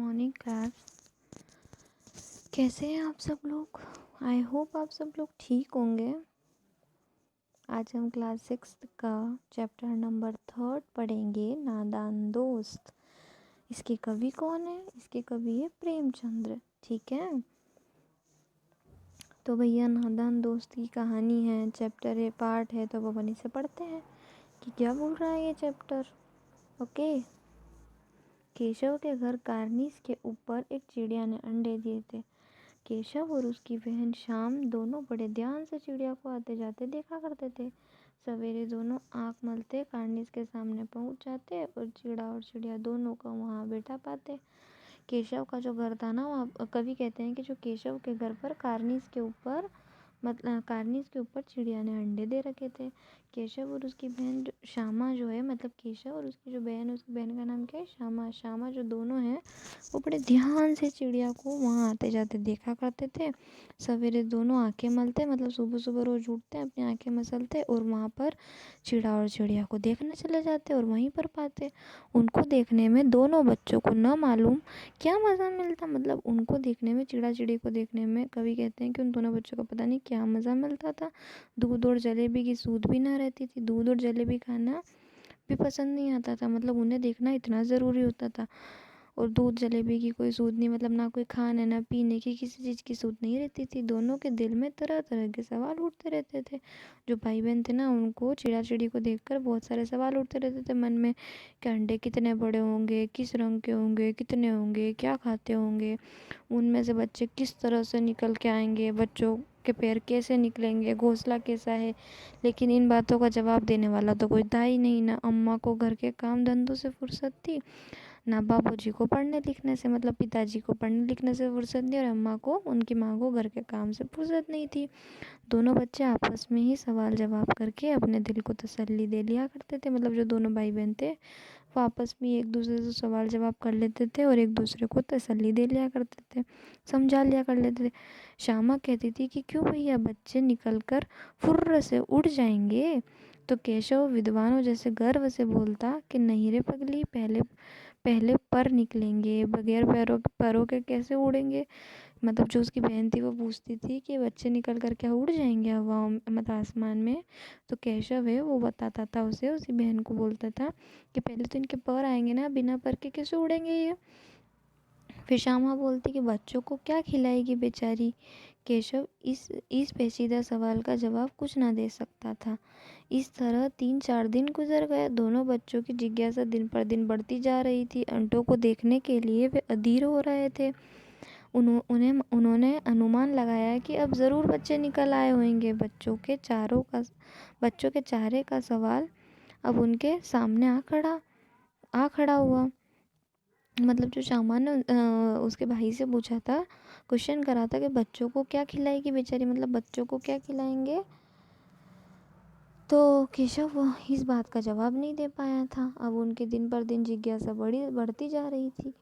Morning class. कैसे हैं आप सब लोग? आई होप आप सब लोग ठीक होंगे। आज हम क्लास 6 का चैप्टर नंबर 3 पढ़ेंगे, नादान दोस्त। इसके कवि कौन है? इसके कवि है प्रेमचंद्र। ठीक है, तो भैया नादान दोस्त की कहानी है, चैप्टर है, पार्ट है, तो वो बनी से पढ़ते हैं कि क्या बोल रहा है ये चैप्टर। ओके। केशव के घर कार्निस के ऊपर एक चिड़िया ने अंडे दिए थे। केशव और उसकी बहन शाम दोनों बड़े ध्यान से चिड़िया को आते जाते देखा करते थे। सवेरे दोनों आंख मलते कार्निस के सामने पहुंच जाते और चिड़ा और चिड़िया दोनों को वहां बैठा पाते। केशव का जो घर था ना, वहाँ कवि कहते हैं कि जो केशव के घर पर कार्निस के ऊपर चिड़िया ने अंडे दे रखे थे। केशव और उसकी बहन श्यामा जो है, मतलब केशव और उसकी जो बहन है, उसकी बहन का नाम क्या है? श्यामा। श्यामा जो दोनों हैं वो बड़े ध्यान से चिड़िया को वहाँ आते जाते देखा करते थे। सवेरे दोनों आंखें मलते, मतलब सुबह सुबह रोज उठते अपनी आंखें मसलते और वहाँ पर चिड़ा और चिड़िया को देखने चले जाते और वहीं पर पाते। उनको देखने में दोनों बच्चों को न मालूम क्या मज़ा मिलता, मतलब उनको देखने में, चिड़ा चिड़ी को देखने में कवि कहते हैं कि उन दोनों बच्चों को पता नहीं क्या मज़ा मिलता था। दूध और जलेबी की सूध भी ना रहती थी, दूध और जलेबी खाना भी पसंद नहीं आता था, मतलब उन्हें देखना इतना ज़रूरी होता था। और दूध जलेबी की कोई सूध नहीं, मतलब ना कोई खाने ना पीने की किसी चीज़ की सूध नहीं रहती थी। दोनों के दिल में तरह तरह के सवाल उठते रहते थे। जो भाई बहन थे ना, उनको चिड़ा चिड़ी को देखकर बहुत सारे सवाल उठते रहते थे मन में कि अंडे कितने बड़े होंगे, किस रंग के होंगे, कितने होंगे, क्या खाते होंगे, उनमें से बच्चे किस तरह से निकल के आएंगे, बच्चों के पैर कैसे निकलेंगे, घोंसला कैसा है। लेकिन इन बातों का जवाब देने वाला तो कोई था ही नहीं। ना अम्मा को घर के काम धंधों से फुर्सत थी, ना बाबूजी को पढ़ने लिखने से, मतलब पिताजी को पढ़ने लिखने से फुर्सत नहीं, और अम्मा को, उनकी माँ को घर के काम से फुर्सत नहीं थी। दोनों बच्चे आपस में ही सवाल जवाब करके अपने दिल को तसल्ली दे लिया करते थे। मतलब जो दोनों भाई बहन थे वो आपस में एक दूसरे से सवाल जवाब कर लेते थे और एक दूसरे को तसल्ली दे लिया करते थे, समझा लिया कर लेते थे। श्यामा कहती थी कि क्यों भैया, बच्चे निकल कर फुर्र से उड़ जाएंगे। तो केशव विद्वानों जैसे गर्व से बोलता कि नहीं रे पगली, पहले पहले पर निकलेंगे, बगैर पैरों के कैसे उड़ेंगे। मतलब जो उसकी बहन थी वो पूछती थी कि बच्चे निकल कर क्या उड़ जाएंगे हवा, मतलब आसमान में। तो केशव है वो बताता था उसे, उसी बहन को बोलता था कि पहले तो इनके पर आएंगे ना, बिना पर के कैसे उड़ेंगे ये। फिर श्यामा बोलती कि बच्चों को क्या खिलाएगी बेचारी। केशव इस पेचीदा सवाल का जवाब कुछ ना दे सकता था। इस तरह 3-4 दिन गुजर गए। दोनों बच्चों की जिज्ञासा दिन पर दिन बढ़ती जा रही थी। अंडों को देखने के लिए वे अधीर हो रहे थे। उन्होंने अनुमान लगाया कि अब ज़रूर बच्चे निकल आए होंगे। बच्चों के चारे का सवाल अब उनके सामने आ खड़ा हुआ। मतलब जो श्यामा ने उसके भाई से पूछा था, क्वेश्चन करा था कि बच्चों को क्या खिलाएगी बेचारी, मतलब बच्चों को क्या खिलाएंगे। तो केशव इस बात का जवाब नहीं दे पाया था। अब उनके दिन पर दिन जिज्ञासा बढ़ती जा रही थी।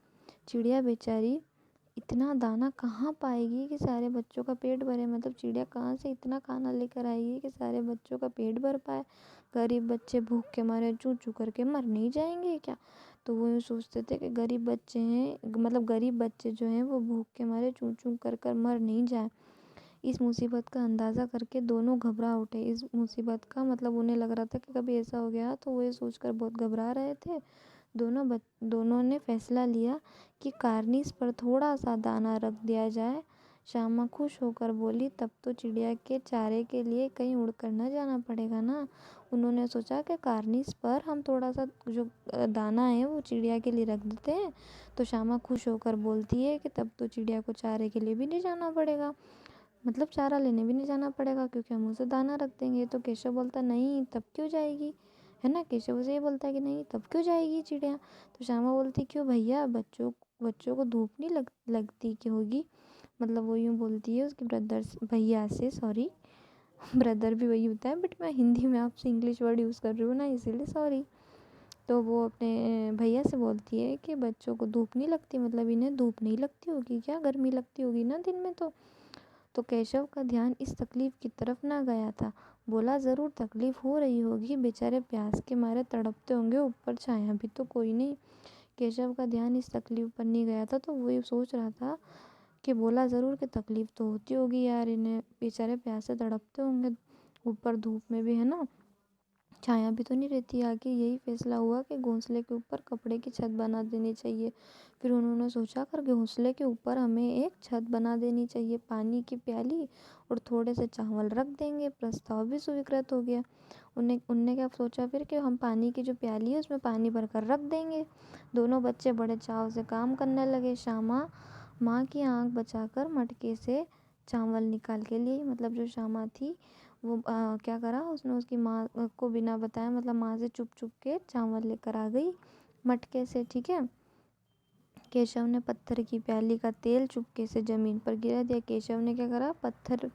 चिड़िया बेचारी इतना दाना कहाँ पाएगी कि सारे बच्चों का पेट भरे, मतलब चिड़िया कहाँ से इतना खाना लेकर आएगी कि सारे बच्चों का पेट भर पाए। गरीब बच्चे भूख के मारे चू चू करके मर नहीं जाएंगे क्या। तो वो यूँ सोचते थे कि गरीब बच्चे हैं, मतलब गरीब बच्चे जो हैं वो भूख के मारे चू चू कर मर नहीं जाए। इस मुसीबत का अंदाज़ा करके दोनों घबरा उठे। इस मुसीबत का मतलब उन्हें लग रहा था कि कभी ऐसा हो गया, तो वो ये सोचकर बहुत घबरा रहे थे। दोनों ने फैसला लिया कि कार्निस पर थोड़ा सा दाना रख दिया जाए। श्यामा खुश होकर बोली, तब तो चिड़िया के चारे के लिए कहीं उड़कर न जाना पड़ेगा ना। उन्होंने सोचा कि कार्निस पर हम थोड़ा सा जो दाना है वो चिड़िया के लिए रख देते हैं। तो श्यामा खुश होकर बोलती है कि तब तो चिड़िया को चारे के लिए भी नहीं जाना पड़ेगा, मतलब चारा लेने भी नहीं जाना पड़ेगा, क्योंकि हम उसे दाना रख देंगे। तो केशव बोलता, नहीं तब क्यों जाएगी, है ना। केशव उसे ये बोलता है कि नहीं तब क्यों जाएगी चिड़िया। तो श्यामा बोलती, क्यों भैया, बच्चों को धूप नहीं लगती कि होगी। मतलब वो यूँ बोलती है उसके भैया से, सॉरी ब्रदर भी वही होता है, बट मैं हिंदी में आपसे इंग्लिश वर्ड यूज़ कर रही हूँ ना, इसीलिए सॉरी। तो वो अपने भैया से बोलती है कि बच्चों को धूप नहीं लगती, मतलब इन्हें धूप नहीं लगती होगी क्या, गर्मी लगती होगी ना दिन में। तो केशव का ध्यान इस तकलीफ की तरफ ना गया था। बोला, ज़रूर तकलीफ हो रही होगी, बेचारे प्यास के मारे तड़पते होंगे, ऊपर छाया भी तो कोई नहीं। केशव का ध्यान इस तकलीफ पर नहीं गया था, तो वो ये सोच रहा था कि बोला ज़रूर कि तकलीफ़ तो होती होगी यार, इन्हें बेचारे प्यास से तड़पते होंगे ऊपर धूप में भी, है ना, छाया भी तो नहीं रहती। आगे यही फैसला हुआ कि घोंसले के ऊपर कपड़े की छत बना देनी चाहिए। फिर उन्होंने सोचा कर घोंसले के ऊपर हमें एक छत बना देनी चाहिए, पानी की प्याली और थोड़े से चावल रख देंगे। प्रस्ताव भी स्वीकृत हो गया। उनने क्या सोचा फिर कि हम पानी की जो प्याली है उसमें पानी भर कर रख देंगे। दोनों बच्चे बड़े चाव से काम करने लगे। श्यामा माँ की आँख बचाकर मटके से चावल निकाल के लिए, मतलब जो श्यामा थी वो क्या करा, उसने उसकी माँ को बिना बताए, मतलब माँ से चुप चुप के चावल लेकर आ गई मटके से। ठीक है। केशव ने पत्थर की प्याली का तेल चुपके से ज़मीन पर गिरा दिया। केशव ने क्या करा, पत्थर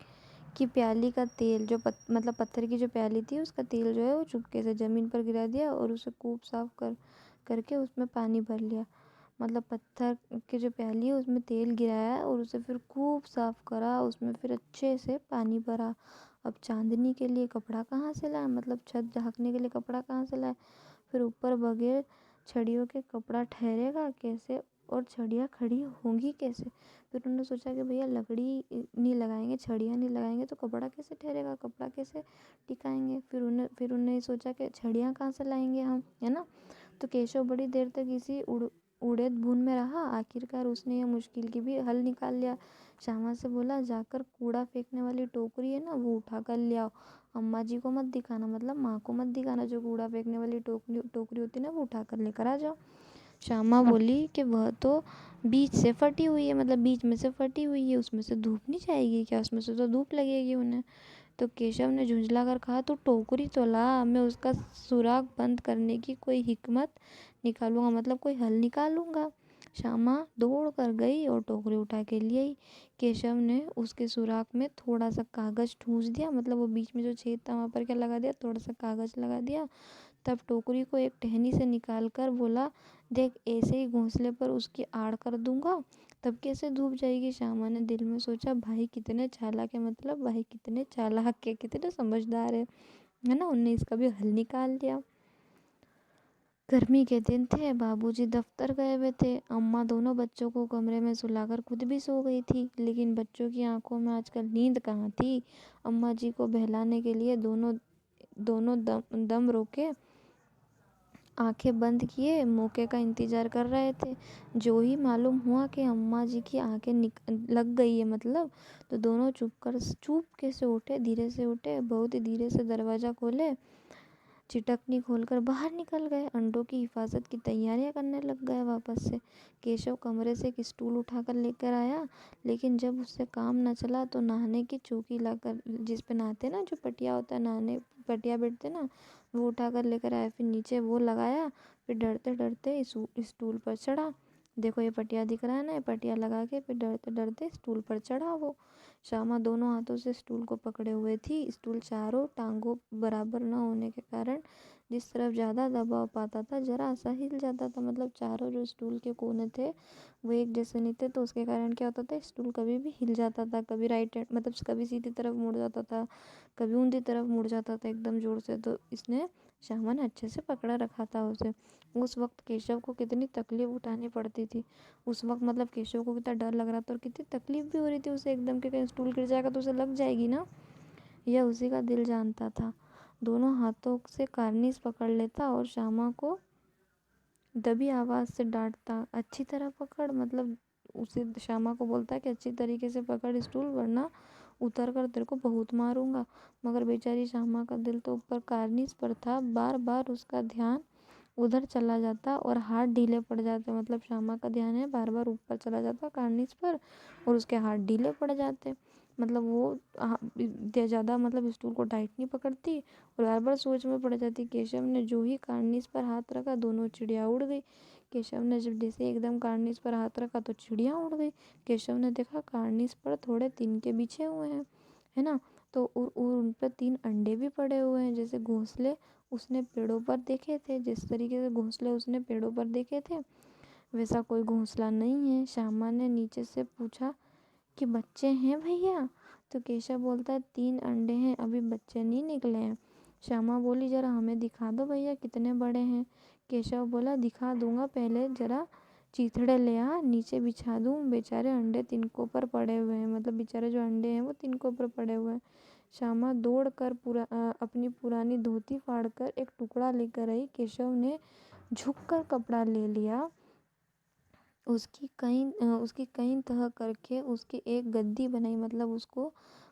की प्याली का तेल जो मतलब पत्थर की जो प्याली थी उसका तेल जो है वो चुपके से ज़मीन पर गिरा दिया और उसे खूब साफ करके उसमें पानी भर लिया। मतलब पत्थर की जो प्याली है उसमें तेल गिराया और उसे फिर खूब साफ करा, उसमें फिर अच्छे से पानी भरा। अब चांदनी के लिए कपड़ा कहाँ से लाए, मतलब छत ढकने के लिए कपड़ा कहाँ से लाए। फिर ऊपर बगैर छड़ियों के कपड़ा ठहरेगा कैसे, और छड़ियाँ खड़ी होंगी कैसे। फिर उन्होंने सोचा कि भैया लकड़ी नहीं लगाएंगे, छड़ियाँ नहीं लगाएंगे तो कपड़ा कैसे ठहरेगा, कपड़ा कैसे टिकाएंगे। फिर उन्होंने सोचा कि छड़ियाँ कहाँ से लाएंगे हम, है ना। तो केशव बड़ी देर तक इसी उड़ेद बुन में रहा। आखिरकार उसने यह मुश्किल की भी हल निकाल लिया। श्यामा से बोला, जाकर कूड़ा फेंकने वाली टोकरी है ना वो उठा कर ले आओ। अम्मा जी को मत दिखाना, मतलब माँ को मत दिखाना, जो कूड़ा फेंकने वाली टोकरी होती है ना वो उठा कर लेकर आ जाओ। श्यामा बोली कि वह तो बीच से फटी हुई है, मतलब बीच में से फटी हुई है, उसमें से धूप नहीं जाएगी क्या, उसमें से तो धूप लगेगी उन्हें। तो केशव ने झुंझला कर कहा, तो टोकरी तो ला, मैं उसका सुराख बंद करने की कोई हिकमत निकालूंगा, मतलब कोई हल निकालूंगा। श्यामा दौड़ कर गई और टोकरी उठा के ले आई। केशव ने उसके सुराख में थोड़ा सा कागज ठूंस दिया, मतलब वो बीच में जो छेद था वहाँ पर क्या लगा दिया, थोड़ा सा कागज लगा दिया। तब टोकरी को एक टहनी से निकाल कर बोला, देख ऐसे ही घोंसले पर उसकी आड़ कर दूंगा, तब कैसे धूप जाएगी। श्यामा ने दिल में सोचा, भाई कितने चालाक है, मतलब भाई कितने चालाक है, कितने समझदार है ना। उनने इसका भी हल निकाल दिया। गर्मी के दिन थे, बाबूजी दफ्तर गए हुए थे। अम्मा दोनों बच्चों को कमरे में सुलाकर खुद भी सो गई थी, लेकिन बच्चों की आंखों में आजकल नींद कहाँ थी। अम्मा जी को बहलाने के लिए दोनों दोनों दम रोके आंखें बंद किए मौके का इंतज़ार कर रहे थे। जो ही मालूम हुआ कि अम्मा जी की आंखें लग गई है, मतलब, तो दोनों चुपके से उठे, धीरे से उठे, बहुत ही धीरे से दरवाज़ा खोले, चिटकनी खोलकर बाहर निकल गए। अंडों की हिफाजत की तैयारियां करने लग गए वापस से। केशव कमरे से एक स्टूल उठाकर लेकर आया, लेकिन जब उससे काम न चला तो नहाने की चौकी लाकर, जिस पे नहाते ना, जो पटिया होता है नहाने, पटिया बैठते ना, वो उठाकर लेकर आया। फिर नीचे वो लगाया, फिर डरते डरते स्टूल पर चढ़ा। देखो ये पटिया दिख रहा है ना, ये पटिया लगा के फिर डरते डरते स्टूल पर चढ़ा वो। श्यामा दोनों हाथों से स्टूल को पकड़े हुए थी। स्टूल चारों टांगों बराबर न होने के कारण जिस तरफ ज़्यादा दबाव पाता था जरा सा हिल जाता था, मतलब चारों जो स्टूल के कोने थे वो एक जैसे नहीं थे, तो उसके कारण क्या होता था, स्टूल कभी भी हिल जाता था, कभी राइट हैंड, मतलब कभी सीधी तरफ मुड़ जाता था, कभी ऊंधी तरफ मुड़ जाता था एकदम जोर से। तो इसने श्यामा ने अच्छे से पकड़ा रखा था उसे। उस वक्त केशव को कितनी तकलीफ उठानी पड़ती थी, उस वक्त मतलब केशव को कितना डर लग रहा था और कितनी तकलीफ भी हो रही थी उसे एकदम, कि कहीं स्टूल गिर जाएगा तो उसे लग जाएगी ना, यह उसी का दिल जानता था। दोनों हाथों से कार्निस पकड़ लेता और श्यामा को दबी आवाज़ से डांटता, अच्छी तरह पकड़, मतलब उसे श्यामा को बोलता है कि अच्छी तरीके से पकड़ स्टूल, वरना उतर कर तेरे को बहुत मारूंगा। मगर बेचारी श्यामा का दिल तो ऊपर कार्निस पर था। बार बार उसका ध्यान उधर चला जाता और हाथ ढीले पड़ जाते, मतलब श्यामा का ध्यान है बार बार ऊपर चला जाता कार्निस पर और उसके हाथ ढीले पड़ जाते, मतलब वो ज़्यादा, मतलब स्टूल को टाइट नहीं पकड़ती और बार बार सोच में पड़ जाती। केशव ने जो ही कार्निस पर हाथ रखा दोनों चिड़िया उड़ गई। केशव ने जब जैसे एकदम कार्निस पर हाथ रखा तो चिड़िया उड़ गई। केशव ने देखा कार्निस पर थोड़े तिनके बिछे हुए हैं, है ना, तो उन पर 3 अंडे भी पड़े हुए हैं, जैसे घोंसले उसने पेड़ों पर देखे थे, जिस तरीके से घोंसले उसने पेड़ों पर देखे थे वैसा कोई घोंसला नहीं है। श्यामा ने नीचे से पूछा कि बच्चे हैं भैया, तो केशव बोलता है 3 अंडे हैं, अभी बच्चे नहीं निकले हैं। श्यामा बोली, जरा हमें दिखा दो भैया कितने बड़े हैं। केशव बोला, दिखा दूंगा, पहले जरा चीथड़े ले आ, नीचे बिछा दूं। बेचारे अंडे तिनकों पर पड़े हुए हैं, मतलब बेचारे जो अंडे हैं वो तिनकों पर पड़े हुए हैं। श्यामा दौड़ कर अपनी पुरानी धोती फाड़कर एक टुकड़ा लेकर आई। केशव ने झुककर कपड़ा ले लिया, उसकी कई तह करके उसकी एक गद्दी बनाई। मतलब उसको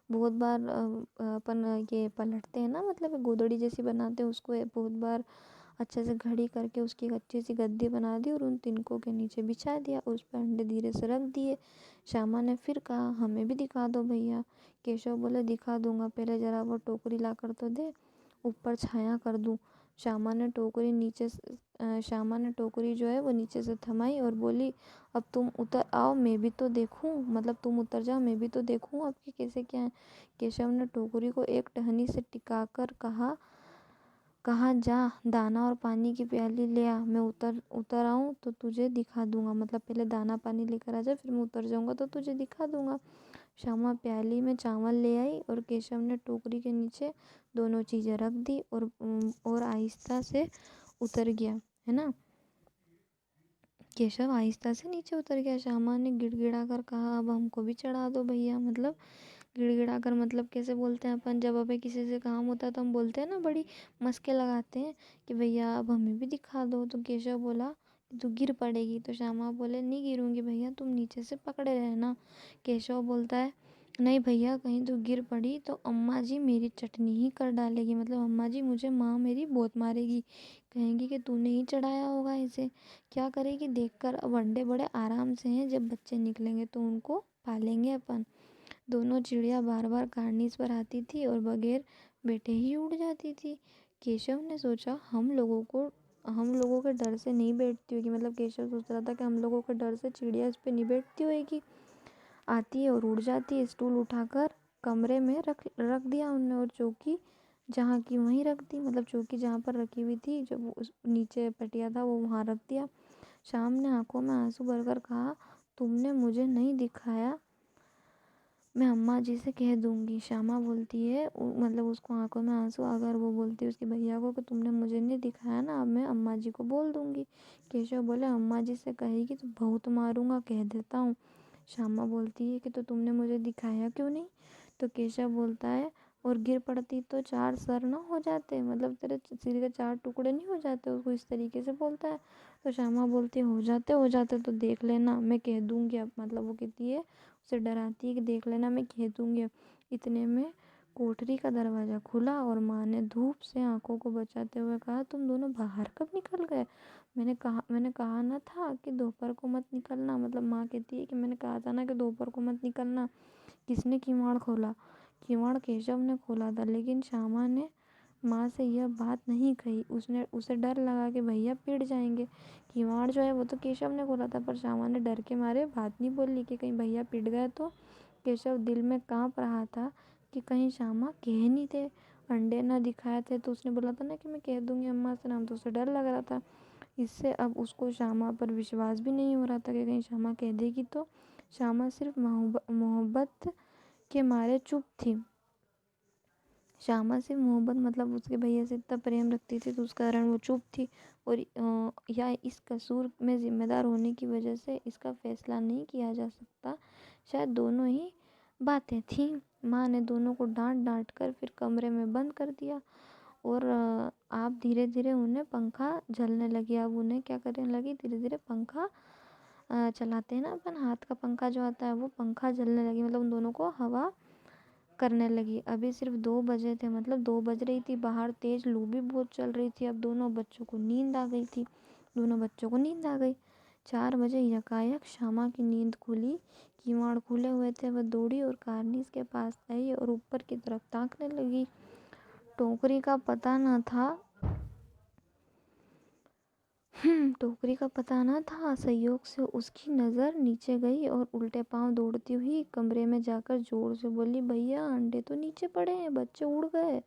बहुत बार अपन ये पलटते हैं ना, मतलब गोदड़ी जैसी बनाते हैं, उसको बहुत बार अच्छे से घड़ी करके उसकी एक अच्छी सी गद्दी बना दी और उन तिनकों के नीचे बिछा दिया। उस पर अंडे धीरे से रख दिए। श्यामा ने फिर कहा, हमें भी दिखा दो भैया। केशव बोले, दिखा दूंगा, पहले जरा वो टोकरी ला कर तो दे, ऊपर छाया कर दूं। श्यामा ने टोकरी जो है वो नीचे से थमाई और बोली, अब तुम उतर आओ, मैं भी तो देखूं, मतलब तुम उतर जाओ, मैं भी तो देखूं आपके कैसे क्या है। केशव ने टोकरी को एक टहनी से टिकाकर कहा, जा दाना और पानी की प्याली ले आ, मैं उतर आऊँ तो तुझे दिखा दूंगा। मतलब पहले दाना पानी लेकर आ जा, फिर मैं उतर जाऊंगा तो तुझे दिखा दूंगा। श्यामा प्याली में चावल ले आई और केशव ने टोकरी के नीचे दोनों चीज़ें रख दी और आहिस्ता से उतर गया, है ना। केशव आहिस्ता से नीचे उतर गया। श्यामा ने गिड़गिड़ा कर कहा, अब हमको भी चढ़ा दो भैया। मतलब गिड़गिड़ा कर मतलब कैसे बोलते हैं अपन, जब हमें किसी से काम होता है तो हम बोलते हैं ना, बड़ी मस्के लगाते हैं कि भैया अब हमें भी दिखा दो। तो केशव बोला, तू गिर पड़ेगी। तो श्यामा बोले, नहीं गिरूंगी भैया, तुम नीचे से पकड़े रहना। केशव बोलता है, नहीं भैया, कहीं तो गिर पड़ी तो अम्मा जी मेरी चटनी ही कर डालेगी, मतलब अम्मा जी मुझे, माँ मेरी बहुत मारेगी, कहेंगी कि तूने ही चढ़ाया होगा इसे। क्या करेगी देखकर। अब अंडे बड़े आराम से हैं, जब बच्चे निकलेंगे तो उनको पालेंगे अपन। दोनों चिड़िया बार बार कार्निस पर आती थी और बगैर बैठे ही उड़ जाती थी। केशव ने सोचा, हम लोगों के डर से नहीं बैठती होगी, मतलब केशव सोच रहा था कि हम लोगों के डर से चिड़िया इस पे नहीं बैठती होगी, आती है और उड़ जाती है। स्टूल उठाकर कमरे में रख दिया उनने और चौकी जहाँ की वहीं रख दी, मतलब चौकी जहाँ पर रखी हुई थी, जो उस नीचे पटिया था वो वहाँ रख दिया। शाम ने आंखों में आंसू भरकर कहा, तुमने मुझे नहीं दिखाया, मैं अम्मा जी से कह दूंगी। श्यामा बोलती है, मतलब उसको आंखों में आंसू अगर वो बोलती है उसकी भैया को कि तुमने मुझे नहीं दिखाया ना, अब मैं अम्मा जी को बोल दूंगी। केशव बोले, अम्मा जी से कहेगी तो बहुत मारूंगा, कह देता हूँ। श्यामा बोलती है कि तो तुमने मुझे दिखाया क्यों नहीं। तो केशव बोलता है, और गिर पड़ती तो 4 सर ना हो जाते, मतलब तेरे सिर के 4 टुकड़े नहीं हो जाते, उसको इस तरीके से बोलता है। तो श्यामा बोलती है, हो जाते तो देख लेना, मैं कह दूंगी अब, मतलब वो कहती है, उसे डराती है कि देख लेना, मैं कह दूंगी। इतने में कोठरी का दरवाज़ा खुला और माँ ने धूप से आंखों को बचाते हुए कहा, तुम दोनों बाहर कब निकल गए। मैंने कहा ना था कि दोपहर को मत निकलना, मतलब माँ कहती है कि मैंने कहा था ना कि दोपहर को मत निकलना। किसने किवाड़ खोला। किवाड़ केशव ने खोला था, लेकिन श्यामा ने माँ से यह बात नहीं कही। उसे डर लगा कि भैया पिट जाएंगे। किवाड़ जो है वो तो केशव ने खोला था, पर श्यामा ने डर के मारे बात नहीं बोली कि कहीं भैया पिट गए तो। केशव दिल में कांप रहा था कि कहीं श्यामा कह नहीं थे, अंडे न दिखाए थे तो उसने बोला था ना कि मैं कह दूंगी अम्मा से नाम, तो उसे डर लग रहा था। इससे अब उसको श्यामा पर विश्वास भी नहीं हो रहा था कि कहीं श्यामा कह देगी तो। श्यामा सिर्फ मोहब्बत के मारे चुप थी। श्यामा से मोहब्बत, मतलब उसके भैया से इतना प्रेम रखती थी तो उस कारण वो चुप थी, और या इस कसूर में जिम्मेदार होने की वजह से इसका फैसला नहीं किया जा सकता। शायद दोनों ही बातें थीं। माँ ने दोनों को डांट कर फिर कमरे में बंद कर दिया और आप धीरे धीरे उन्हें पंखा झलने लगी। अब उन्हें क्या करने लगी, धीरे धीरे पंखा चलाते हैं ना अपन, हाथ का पंखा जो आता है वो पंखा जलने लगी, मतलब उन दोनों को हवा करने लगी। अभी सिर्फ 2 बजे थे, मतलब 2 बज रही थी, बाहर तेज लू भी बहुत चल रही थी। अब दोनों बच्चों को नींद आ गई थी, 4 बजे यकायक श्यामा की नींद खुली। किवाड़ खुले हुए थे, वह दौड़ी और कार्निस के पास आई और ऊपर की तरफ ताकने लगी। टोकरी का पता न था टोकरी का पता न था, संयोग से उसकी नज़र नीचे गई और उल्टे पांव दौड़ती हुई कमरे में जाकर जोर से बोली, भैया अंडे तो नीचे पड़े हैं, बच्चे उड़ गए।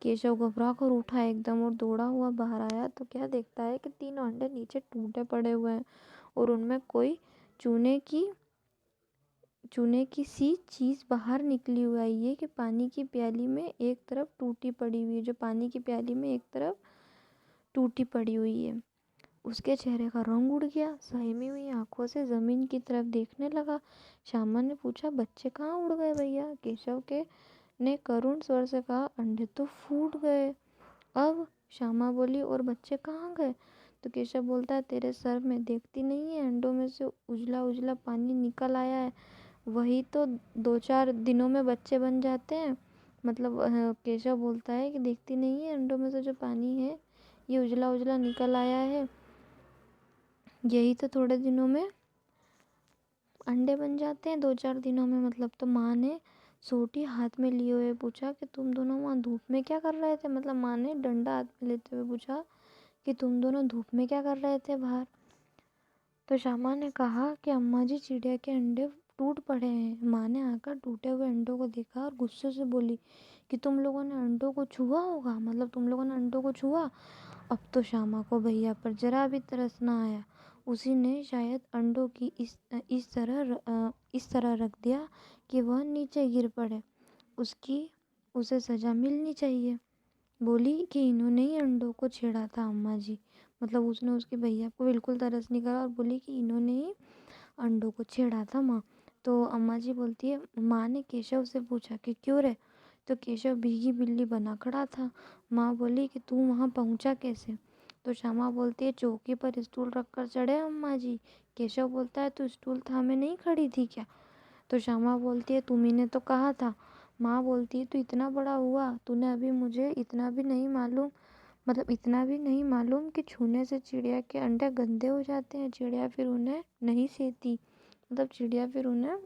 केशव घबरा कर उठा एकदम और दौड़ा हुआ बाहर आया तो क्या देखता है कि 3 अंडे नीचे टूटे पड़े हुए हैं और उनमें कोई चूने की सी चीज़ बाहर निकली हुई आई है कि पानी की प्याली में एक तरफ टूटी पड़ी हुई है, जो पानी की प्याली में एक तरफ टूटी पड़ी हुई है। उसके चेहरे का रंग उड़ गया, सहमी हुई आंखों से जमीन की तरफ देखने लगा। श्यामा ने पूछा, बच्चे कहाँ उड़ गए भैया? केशव के ने करुण स्वर से कहा, अंडे तो फूट गए। अब श्यामा बोली, और बच्चे कहाँ गए? तो केशव बोलता है, तेरे सर में देखती नहीं है, अंडों में से उजला उजला पानी निकल आया है, वही तो 2-4 दिनों में बच्चे बन जाते हैं। मतलब केशव बोलता है कि देखती नहीं है, अंडों में से जो पानी है ये उजला उजला निकल आया है, यही तो थोड़े दिनों में अंडे बन जाते हैं, 2-4 दिनों में मतलब। तो माँ ने सोटी हाथ में लिए हुए पूछा कि तुम दोनों वहाँ धूप में क्या कर रहे थे? मतलब माँ ने डंडा हाथ में लेते हुए पूछा कि तुम दोनों धूप में क्या कर रहे थे बाहर? तो श्यामा ने कहा कि अम्मा जी, चिड़िया के अंडे टूट पड़े हैं। माँ ने आकर टूटे हुए अंडों को देखा और गुस्से से बोली कि तुम लोगों ने अंडों को छुआ होगा, मतलब तुम लोगों ने अंडों को छुआ। अब तो श्यामा को भैया पर जरा भी तरस ना आया। उसी ने शायद अंडों की इस तरह रख दिया कि वह नीचे गिर पड़े। उसे सजा मिलनी चाहिए। बोली कि इन्होंने ही अंडों को छेड़ा था अम्मा जी। मतलब उसने उसके भैया को बिल्कुल तरस नहीं करा और बोली कि इन्होंने ही अंडों को छेड़ा था माँ। तो अम्मा जी बोलती है, माँ ने केशव से पूछा कि क्यों रे? तो केशव भीगी बिल्ली बना खड़ा था। माँ बोली कि तू वहाँ पहुँचा कैसे? तो श्यामा बोलती है, चौकी पर स्टूल रख कर चढ़े अम्मा जी। केशव बोलता है, तू स्टूल थामे नहीं खड़ी थी क्या? तो श्यामा बोलती है, तुम्ही ने तो कहा था। माँ बोलती है, तू इतना बड़ा हुआ, तूने अभी मुझे इतना भी नहीं मालूम, मतलब इतना भी नहीं मालूम कि छूने से चिड़िया के अंडे गंदे हो जाते हैं। चिड़िया फिर उन्हें नहीं सेती, मतलब चिड़िया फिर उन्हें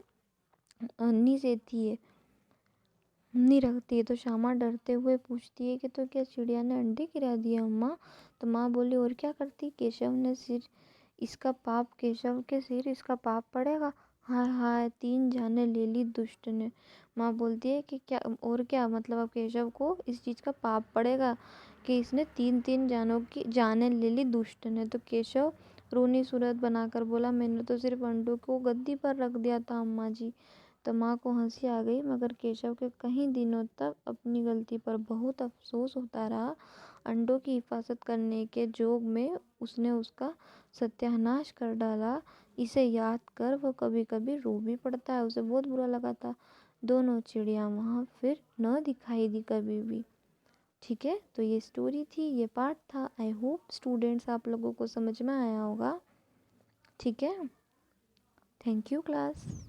नहीं सेती है, नहीं रखती है। तो श्यामा डरते हुए पूछती है कि तो क्या चिड़िया ने अंडे गिरा दिए अम्मा? तो माँ बोली, और क्या करती? केशव के सिर इसका पाप पड़ेगा। हाय हाय, 3 जाने ले ली दुष्ट ने। माँ बोलती है कि क्या, और क्या मतलब अब केशव को इस चीज़ का पाप पड़ेगा कि इसने 3-3 जानों की जाने ले ली दुष्ट ने। तो केशव रोनी सूरत बनाकर बोला, मैंने तो सिर्फ अंडों को गद्दी पर रख दिया था अम्मा जी। तो माँ को हंसी आ गई, मगर केशव के कई दिनों तक अपनी गलती पर बहुत अफसोस होता रहा। अंडों की हिफाजत करने के जोग में उसने उसका सत्यानाश कर डाला। इसे याद कर वो कभी कभी रो भी पड़ता है, उसे बहुत बुरा लगा था। दोनों चिड़िया वहाँ फिर न दिखाई दी कभी भी। ठीक है, तो ये स्टोरी थी, ये पार्ट था। आई होप स्टूडेंट्स आप लोगों को समझ में आया होगा। ठीक है, थैंक यू क्लास।